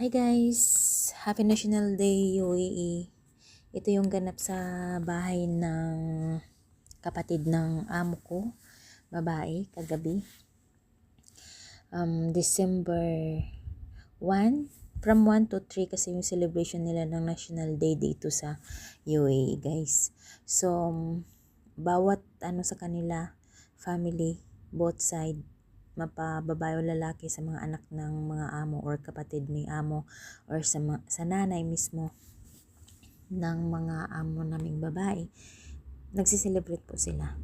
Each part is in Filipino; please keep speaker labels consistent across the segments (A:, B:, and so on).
A: Hi guys! Happy National Day UAE. Ito yung ganap sa bahay ng kapatid ng amo ko, babae, kagabi. December 1, from 1 to 3 kasi yung celebration nila ng National Day dito sa UAE guys. So, bawat sa kanila, family, both side, mapababae o lalaki sa mga anak ng mga amo or kapatid ni amo or sa nanay mismo ng mga amo naming babae, nagsiselebrate po sila.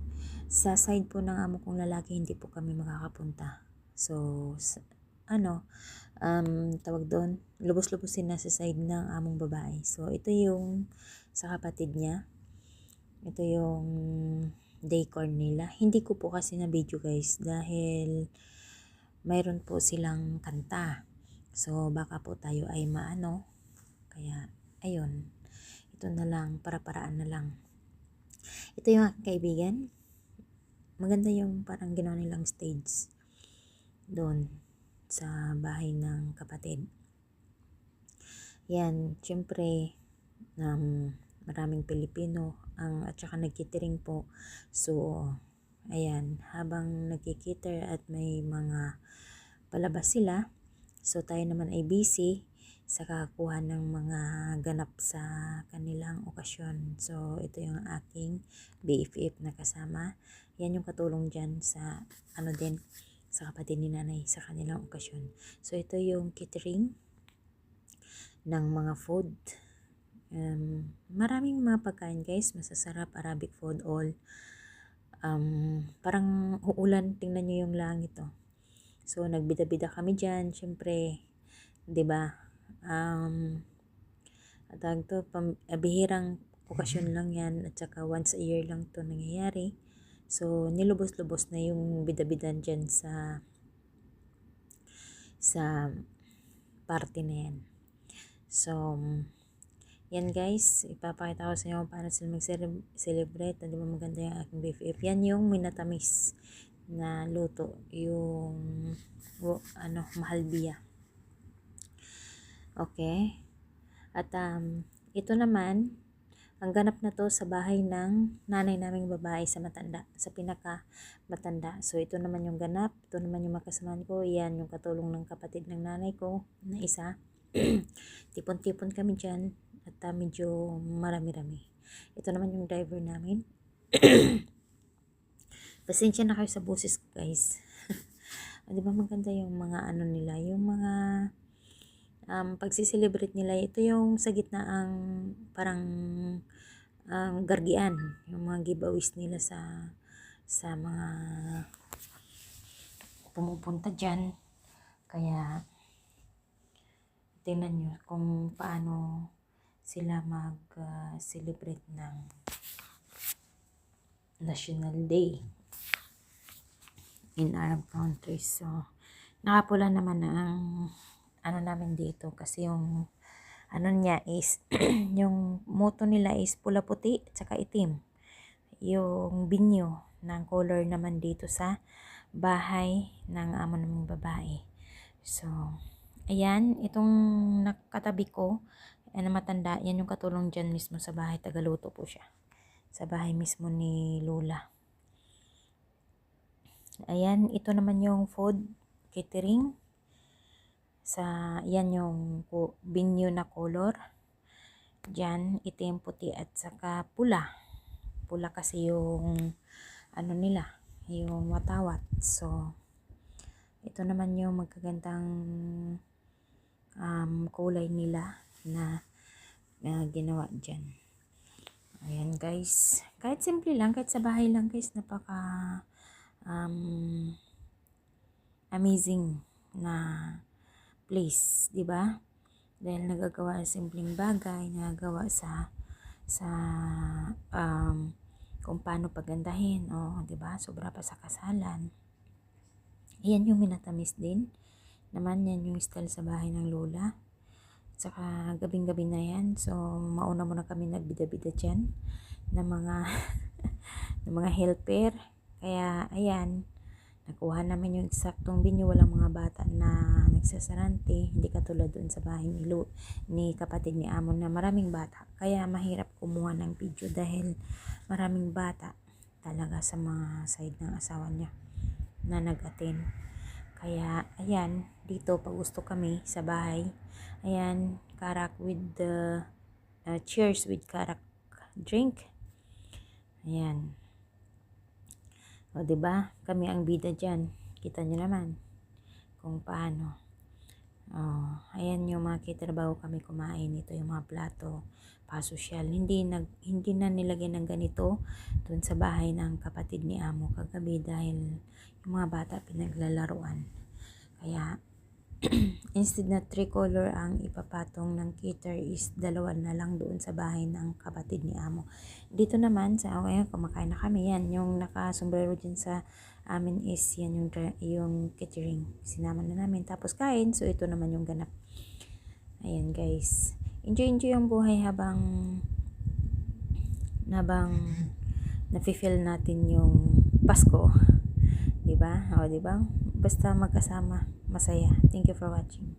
A: Sa side po ng amo kong lalaki, hindi po kami makakapunta. So, tawag doon, lubos-lubosin na sa side ng among babae. So, ito yung sa kapatid niya. Ito yung decor nila. Hindi ko po kasi na video guys dahil mayroon po silang kanta. So, baka po tayo ay maano. Kaya, ayun. Ito na lang, para-paraan na lang. Ito yung aking kaibigan. Maganda yung parang ginawa nilang stage doon sa bahay ng kapatid. Yan, syempre, maraming Pilipino at saka nagkitering po. So, ayan, habang nagkikiter at may mga palabas sila, so tayo naman ay busy sa kakakuha ng mga ganap sa kanilang okasyon. So, ito yung aking BFF na kasama. Yan yung katulong dyan sa sa kapatid ni nanay sa kanilang okasyon. So, ito yung catering ng mga food. Maraming mga pagkain guys, masasarap, Arabic food, all. Parang uulan, tingnan nyo yung langit oh. So, nagbida-bida kami dyan, syempre, 'di ba? Bihirang okasyon lang yan at saka once a year lang to nangyayari. So, nilubos-lubos na yung bida-bidan dyan sa party na yan. So, yan guys, ipapakita ko sa inyo paano sila mag-celebrate. Di ba maganda yung aking BFF? Yan yung minatamis na luto, yung mahalbiya. Okay? At ito naman, ang ganap na to sa bahay ng nanay naming babae sa pinaka matanda. So ito naman yung ganap, ito naman yung makasamahan ko, yan yung katulong ng kapatid ng nanay ko na isa. Tipon-tipon kami dyan at medyo marami-rami. Ito naman yung driver namin. Pasensya na kayo sa boses guys. Di ba maganda yung mga nila, yung mga pagsiselebrate nila. Ito yung sa gitna ang parang gargian, yung mga giveaways nila sa mga pumupunta dyan. Kaya tingnan nyo kung paano sila mag-celebrate ng National Day in Arab countries. So, nakapula naman ang namin dito kasi yung niya is yung motto nila is pula-puti at saka itim. Yung binyo ng color naman dito sa bahay ng amo naming babae. So, ayan, itong nakatabi ko na matanda, yan yung katulong dyan mismo sa bahay. Tagaluto po siya. Sa bahay mismo ni Lola. Ayan, ito naman yung food catering. Yan yung binyo na color. Diyan, itim, puti at saka pula. Pula kasi yung nila, yung watawat. So, ito naman yung magagandang kulay nila na ginawa dyan. Ayan guys, kahit simple lang, kahit sa bahay lang guys, napaka amazing na place, di ba? Dahil nagagawa sa simpleng bagay, nagagawa sa kung paano pagandahin, di ba? Sobra pa sa kasalan. Yan yung minatamis din. Naman yan yung style sa bahay ng Lola. Saka gabing-gabi na yan. So, mauna muna kami nagbida-bida dyan ng mga ng mga helper. Kaya, ayan, nakuha namin yung eksaktong binyo, walang mga bata na nagsasarante, hindi katulad doon sa bahay ni kapatid ni amo na maraming bata, kaya mahirap kumuha ng video dahil maraming bata talaga sa mga side ng asawa niya na nag-attend. Kaya ayan, dito pag gusto kami sa bahay, ayan, karak with the cheers with karak drink. Ayan. O, diba? Kami ang bida dyan. Kita nyo naman kung paano. O, ayan yung mga kitrabaho kami kumain. Ito yung mga plato, pasosyal. Hindi na nilagyan ng ganito dun sa bahay ng kapatid ni amo kagabi dahil yung mga bata pinaglalaruan. Kaya, instead na 3 color ang ipapatong ng cater is 2 na lang doon sa bahay ng kapatid ni amo. Dito naman sa okay, kumakain na kami. Yan yung nakasombrero dyan sa amin is yan yung catering. Sinama na namin tapos kain. So ito naman yung ganap. Ayan guys. Enjoy ang buhay habang nafe-feel natin yung Pasko. Diba? O diba? Basta magkasama, masaya. Thank you for watching.